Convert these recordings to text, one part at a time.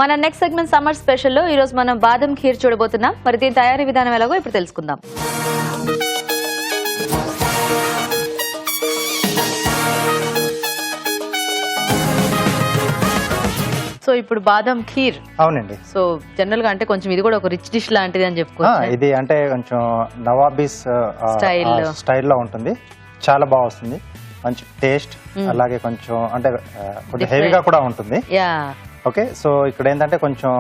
మన next segment summer స్పెషల్లో ఈ రోజు మనం బాదం ఖీర్ చూడబోతున్నాం. మరి దీని తయారీ విధానం ఎలాగో ఇప్పుడు తెలుసుకుందాం. సో ఇప్పుడు బాదం ఖీర్. అవునండి. సో జనరల్ గా అంటే కొంచెం ఇది కూడా ఒక రిచ్ డిష్ లాంటిది అని చెప్పుకోవచ్చు. ఇది అంటే కొంచెం నవాబీస్ స్టైల్లో ఉంటుంది. చాలా బాగా వస్తుంది, మంచి టేస్ట్, అలాగే కొంచెం అంటే కొంచెం హెవీగా కూడా ఉంటుంది. ఓకే, సో ఇక్కడ ఏంటంటే కొంచెం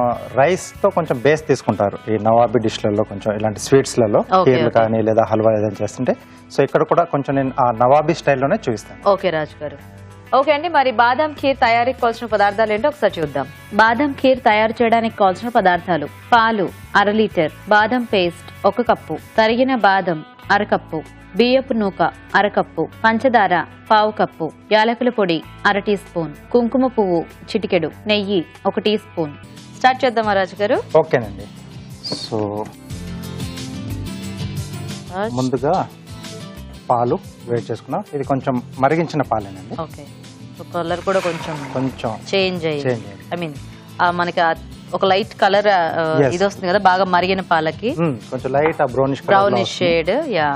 రైస్ తో కొంచెం బేస్ తీసుకుంటారు ఈ నవాబీ డిష్లలో, కొంచెం ఇలాంటి స్వీట్స్లలో ఖీర్లు కానీ లేదా హల్వా ఏదైనా చేస్తుంటే. సో ఇక్కడ కూడా కొంచెం నేను ఆ నవాబీ స్టైల్లోనే చూపిస్తాను. ఓకే రాజు గారు. ఓకే అండి, మరి బాదం ఖీర్ తయారీకి కావాల్సిన పదార్థాలు ఏంటో ఒకసారి చూద్దాం. బాదం ఖీర్ తయారు చేయడానికి కావాల్సిన పదార్థాలు: పాలు 1/2 లీటర్, బాదం పేస్ట్ 1 కప్పు, తరిగిన బాదం 1/2 కప్పు, బియ్యపు నూక 1/2 కప్పు, పంచదార 1/4 కప్పు, యాలకుల పొడి 1/2 టీ స్పూన్, కుంకుమ పువ్వు చిటికెడు, నెయ్యి 1 టీ స్పూన్. స్టార్ట్ చేద్దామా రాజు గారు? ఓకేనండి. సో ముందుగా పాలు వేడి చేసుకున్నాం. ఇది కొంచెం మరిగించిన పాలేనండి. ఓకే, సో కలర్ కూడా కొంచెం చేంజ్ అయ్యి, ఐ మీన్ మనకి ఒక లైట్ కలర్ ఇది వస్తుంది కదా బాగా మరిగిన పాలకి, కొంచెం లైట్ బ్రౌనిష్ షేడ్. యా,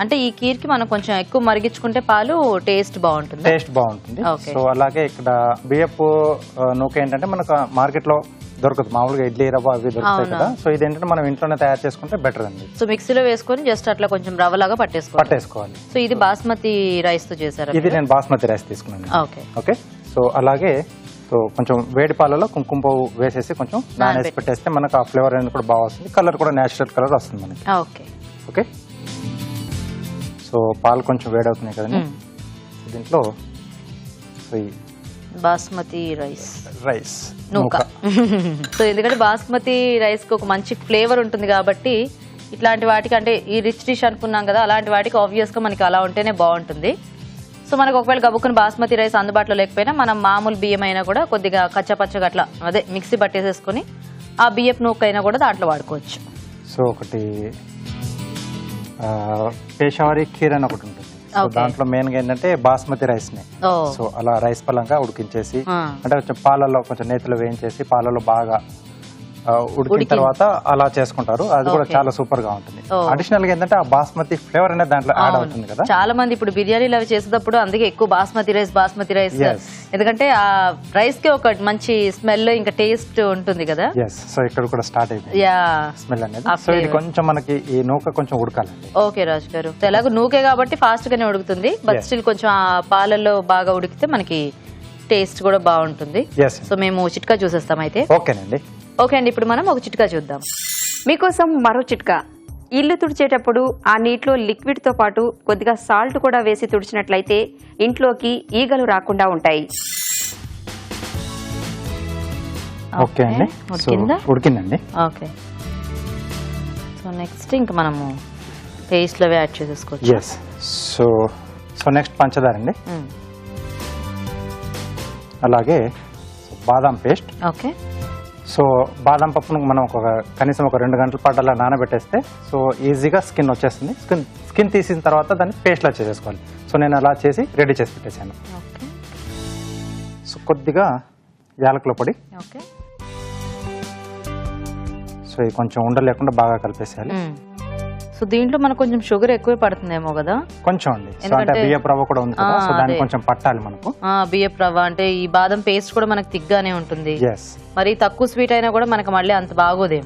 అంటే ఈ కీర్ కి మనం కొంచెం ఎక్కువ మరిగించుకుంటే పాలు టేస్ట్ బాగుంటుంది. సో అలాగే ఇక్కడ బియ్యపు నూక ఏంటంటే మనకు మార్కెట్ లో దొరకదు, మామూలుగా ఇడ్లీ రవ్వ అవి దొరుకుతాయి కదా. సో ఇది ఏంటంటే మనం ఇంట్లోనే తయారు చేసుకుంటే బెటర్ అండి. సో మిక్సీలో వేసుకొని జస్ట్ అట్లా కొంచెం రవ్వలాగా పట్టేసుకోవాలి. సో ఇది బాస్మతి రైస్ తో చేశారు? ఇది నేను బాస్మతి రైస్ తీసుకున్నాను. ఓకే, సో అలాగే సో కొంచెం వేడి పాలలో కుంకుమ పువ్వు వేసేసి కొంచెం నానేసి పెట్టేస్తే మనకు ఆ ఫ్లేవర్ అనేది కూడా బాగా వస్తుంది, కలర్ కూడా నేచురల్ కలర్ వస్తుంది మనకి. ఓకే, సో పాలు కొంచెం వేడవుతున్నాయి కదండి. దీంట్లో బాస్మతి రైస్ నూక. సో ఎందుకంటే బాస్మతి రైస్ కి ఒక మంచి ఫ్లేవర్ ఉంటుంది కాబట్టి ఇట్లాంటి వాటికి, అంటే ఈ రిచ్ డిష్ అనుకున్నాం కదా, అలాంటి వాటికి ఆబ్వియస్ గా మనకి అలా ఉంటేనే బాగుంటుంది. సో మనకు ఒకవేళ గబుక్కుని బాస్మతి రైస్ అందుబాటులో లేకపోయినా మనం మామూలు బియ్యం అయినా కూడా కొద్దిగా కచ్చపచ్చగా అట్లా అదే మిక్సీ పట్టేసేసుకుని ఆ బియ్యపు నూక అయినా కూడా దాంట్లో వాడుకోవచ్చు. సో ఒకటి పేషావరి ఖీర్ అని ఒకటి ఉంటుంది. దాంట్లో మెయిన్ గా ఏంటంటే బాస్మతి రైస్ ని సో అలా రైస్ పలంగా ఉడికించేసి, అంటే కొంచెం పాలలో కొంచెం నేతిలో వేయించేసి పాలలో బాగా ఉడికిన తర్వాత అలా చేసుకుంటారు. అది కూడా చాలా సూపర్ గా ఉంటుంది. అడిషనల్ గా ఏంటంటే ఆ బాస్మతి ఫ్లేవర్ అనేది దాంట్లో యాడ్ అవుతుంది కదా. చాలా మంది ఇప్పుడు బిర్యానీలు అవి చేసేటప్పుడు అందుకే ఎక్కువ బాస్మతి రైస్, ఎందుకంటే ఆ రైస్ కి ఒక మంచి స్మెల్ ఇంకా టేస్ట్ ఉంటుంది కదా. సో ఇక్కడ కూడా స్టార్ట్ అయిపోయింది స్మెల్ అనేది. సో ఇది కొంచెం మనకి ఈ నూక కొంచెం ఉడకాలండి. ఓకే రాజు గారు, ఎలాగో నూకే కాబట్టి ఫాస్ట్ గానే ఉడుకుతుంది, బట్ స్టిల్ కొంచెం ఆ పాలల్లో బాగా ఉడికితే మనకి టేస్ట్ కూడా బాగుంటుంది. సో మేము చిట్కా చూసేస్తాం అయితే. ఓకేనండి. ఓకే అండి, ఇప్పుడు మనం ఒక చిట్కా చూద్దాం. మీకోసం మరో చిట్కా. ఇల్లు తుడిచేటప్పుడు ఆ నీటిలో లిక్విడ్ తో పాటు కొద్దిగా సాల్ట్ కూడా వేసి తుడిచినట్లయితే ఇంట్లోకి ఈగలు రాకుండా ఉంటాయి. ఓకే అండి, ఉడికిందండి. ఓకే, సో నెక్స్ట్ ఇంకా మనము పేస్ట్ లో యాడ్ చేసేసుకోవచ్చు. సో నెక్స్ట్ పంచదార అండి, అలాగే బాదాం పేస్ట్. ఓకే, సో బాదం పప్పును మనం కనీసం ఒక 2 గంటల పాటు అలా నానబెట్టేస్తే సో ఈజీగా స్కిన్ వచ్చేస్తుంది. స్కిన్ తీసిన తర్వాత దాన్ని పేస్ట్లా చేసేసుకోవాలి. సో నేను అలా చేసి రెడీ చేసి పెట్టేశాను. సో కొద్దిగా యాలకుల పొడి. సో ఇది కొంచెం ఉండలు లేకుండా బాగా కలిపేసేయాలి. సో దీంట్లో మనకు కొంచెం షుగర్ ఎక్కువ పడుతుందేమో కదా. కొంచెం అండి, అంటే బియ్యపు రవ్వ కూడా ఉంది కదా, సో దాన్ని కొంచెం పట్టాలి మనకు. బియ్యపు రవ్వ అంటే ఈ బాదం పేస్ట్ కూడా మనకు తిగ్గానే ఉంటుంది. మరి తక్కువ స్వీట్ అయినా కూడా మనకు మళ్ళీ అంత బాగోదు.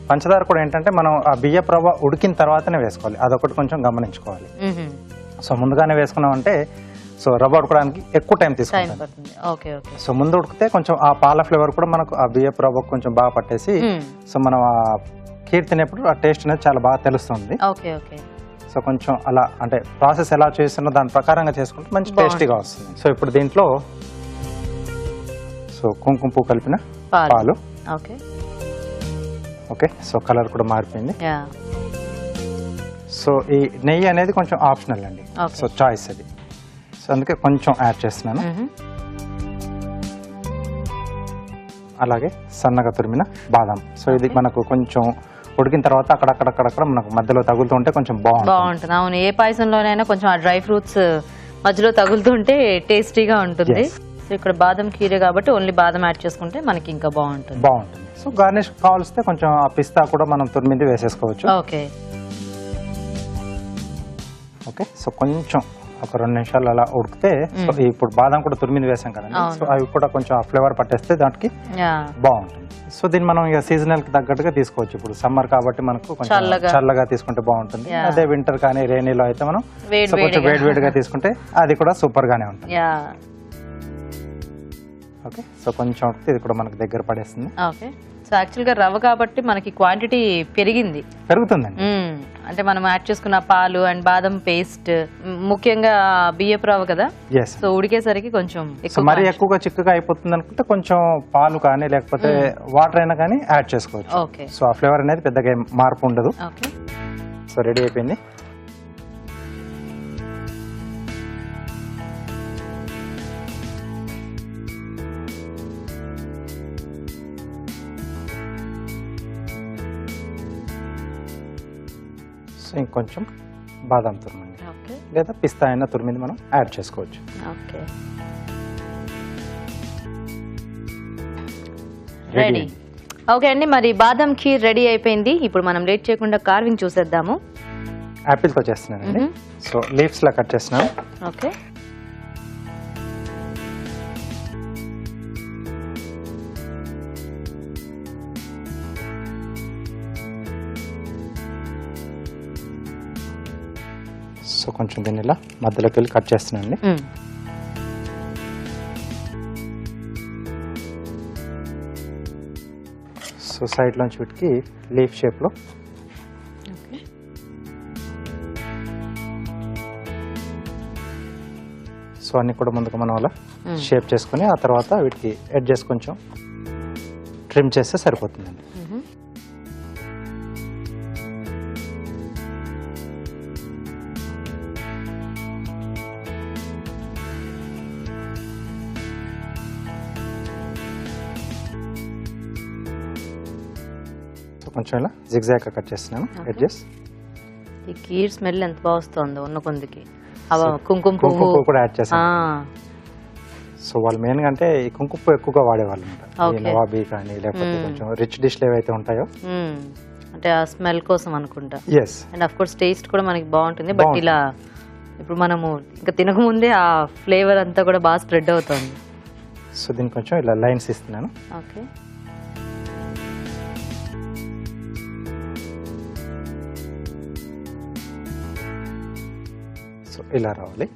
పంచదార కూడా ఏంటంటే మనం ఆ బియ్యపు రవ్వ ఉడికిన తర్వాతనే వేసుకోవాలి, అదొకటి కొంచెం గమనించుకోవాలి. సో ముందుగానే వేసుకున్నామంటే సో రవ్వ ఉడకడానికి ఎక్కువ టైం తీసుకుంటుంది. సో ముందు ఉడికితే కొంచెం ఆ పాల ఫ్లేవర్ కూడా మనకు ఆ బియ్యపు రవ్వ కొంచెం బాగా పట్టేసి సో మనం ఖీర్ తినేప్పుడు ఆ టేస్ట్ అనేది చాలా బాగా తెలుస్తుంది. సో కొంచెం అలా అంటే ప్రాసెస్ ఎలా చేస్తున్నా దాని ప్రకారంగా చేసుకుంటే మంచి టేస్టీగా వస్తుంది. సో ఇప్పుడు దీంట్లో సో కుంకుమ పువ్వు కలిపిన పాలు. ఓకే, సో కలర్ కూడా మారిపోయింది. సో ఈ నెయ్యి అనేది కొంచెం ఆప్షనల్ అండి, సో చాయిస్ అది. సో అందుకే కొంచెం యాడ్ చేస్తున్నాను. అలాగే సన్నగా తురిమిన బాదం. సో ఇది మనకు కొంచెం ఉడికిన తర్వాత అక్కడక్కడ మనకు మధ్యలో తగులుతుంటే కొంచెం బాగుంటుంది. అవును, ఏ పాయసంలోనైనా కొంచెం ఆ డ్రై ఫ్రూట్స్ మధ్యలో తగులుతుంటే టేస్టీగా ఉంటుంది. సో సో ఇక్కడ బాదం కీరే కాబట్టి ఓన్లీ బాదం యాడ్ చేసుకుంటే మనకి ఇంకా బాగుంటుంది. సో గార్నిష్ కావాల్స్తే కొంచెం ఆ పిస్తా కూడా మనం తురిమింది వేసేసుకోవచ్చు. ఓకే ఓకే సో కొంచెం ఒక 2 నిమిషాలు అలా ఉడికితే, సో ఇప్పుడు బాదం కూడా తురిమింది వేసాం కదండి, సో అవి కూడా కొంచెం ఆ ఫ్లేవర్ పట్టేస్తే దానికి బాగుంటుంది. సో దీన్ని మనం ఇక సీజనల్ కి తగ్గట్టుగా తీసుకోవచ్చు. ఇప్పుడు సమ్మర్ కాబట్టి మనకు కొంచెం చల్లగా తీసుకుంటే బాగుంటుంది. అదే వింటర్ కానీ రైనీలో అయితే మనం కొంచెం వేడివేడిగా తీసుకుంటే అది కూడా సూపర్ గానే ఉంటుంది. ఓకే సో కొంచెం ఇది కూడా మనకు దగ్గర పడేస్తుంది. ఓకే సో యాక్చువల్ గా రవ్వ కాబట్టి మనకి క్వాంటిటీ పెరుగుతుందండి. అంటే మనం యాడ్ చేసుకున్న పాలు అండ్ బాదం పేస్ట్, ముఖ్యంగా బియ్యపు రవ్వ కదా, సో ఉడికేసరికి కొంచెం మరీ ఎక్కువగా చిక్కగా అయిపోతుంది అనుకుంటే కొంచెం పాలు కానీ లేకపోతే వాటర్ అయినా కానీ యాడ్ చేసుకోవచ్చు. ఓకే సో ఆ ఫ్లేవర్ అనేది పెద్దగా మార్పు ఉండదు. ఓకే సో రెడీ అయిపోయింది. సో ఇంకొంచెం బాదం తురిమింది లేదా పిస్తా అయినా తురిమింది మనం యాడ్ చేసుకోవచ్చు. Okay ready. ఓకే అండి, మరి బాదం ఖీర్ రెడీ అయిపోయింది. ఇప్పుడు మనం లేట్ చేయకుండా కార్వింగ్ చూసేద్దాము. యాపిల్ తో చేస్తున్నానండి. సో లీవ్స్ లా కట్ చేస్తున్నాను. ఓకే సో కొంచెం దీన్ని ఇలా మధ్యలోకి వెళ్ళి కట్ చేస్తున్నానండి. సో సైడ్ లోంచి వీటికి లీఫ్ షేప్ లో సో అన్ని కూడా ముందుకు మనం అలా షేప్ చేసుకుని ఆ తర్వాత వీటికి ఎడ్జెస్ కొంచెం ట్రిమ్ చేస్తే సరిపోతుందండి. కొంచెం ఇలా జిగ్జాగ్ గా కట్ చేస్తున్నాను ఎడ్జెస్. ఈ కీర్ స్మెల్ ఎంత బాగా వస్తుందో ఉన్న కొందికి. కుంకుమ పువ్వు కూడా యాడ్ చేస్తాను. సో వాళ్ళు మెయిన్ గా అంటే ఈ కుంకుమ పువ్వు ఎక్కువగా వాడేవాళ్ళు అనమాట. నవాబీ కానీ లేకపోతే కొంచెం రిచ్ డిష్లు ఏవైతే ఉంటాయో అంటే ఆ స్మెల్ కోసం అనుకుంటా. Yes and of course taste కూడా మనకి బాగుంటుంది. బట్ ఇలా ఇప్పుడు మనము ఇంకా తినకముందే ఆ ఫ్లేవర్ అంతా కూడా బాగా స్ప్రెడ్ అవుతుంది. సో దీనికి కొంచెం ఇలా లైన్స్ ఇస్తున్నాను. ఓకే సో ఇలా రావాలి.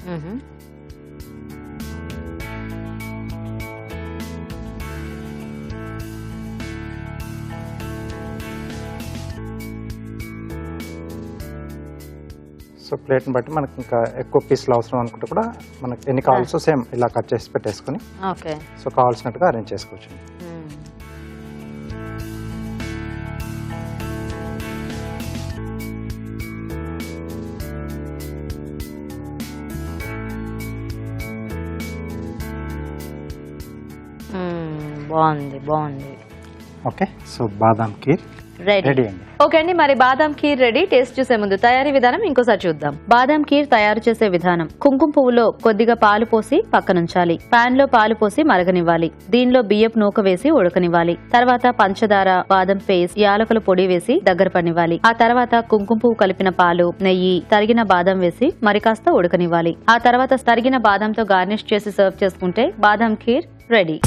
సో ప్లేట్ని బట్టి మనకి ఇంకా ఎక్కువ పీసులు అవసరం అనుకుంటే కూడా మనకి ఎన్ని కావాల్సో సేమ్ ఇలా కట్ చేసి పెట్టేసుకుని సో కావాల్సినట్టుగా అరేంజ్ చేసుకోవచ్చు. బాగుంది. ఓకే సో బాదాం ఖీర్ రెడీ అండి. ఓకే అండి, మరి బాదం ఖీర్ రెడీ. టేస్ట్ చూసే ముందు తయారీ విధానం ఇంకోసారి చూద్దాం. బాదం ఖీర్ తయారు చేసే విధానం: కుంకుమ పువ్వులో కొద్దిగా పాలు పోసి పక్కనుంచాలి. పాన్ లో పాలు పోసి మరగనివ్వాలి. దీనిలో బియ్యపు నూక వేసి ఉడకనివ్వాలి. తర్వాత పంచదార, బాదం పేస్ట్, యాలకుల పొడి వేసి దగ్గర పనివ్వాలి. ఆ తర్వాత కుంకుమ పువ్వు కలిపిన పాలు, నెయ్యి, తరిగిన బాదం వేసి మరి కాస్త ఉడకనివ్వాలి. ఆ తర్వాత తరిగిన బాదంతో గార్నిష్ చేసి సర్వ్ చేసుకుంటే బాదం ఖీర్ రెడీ.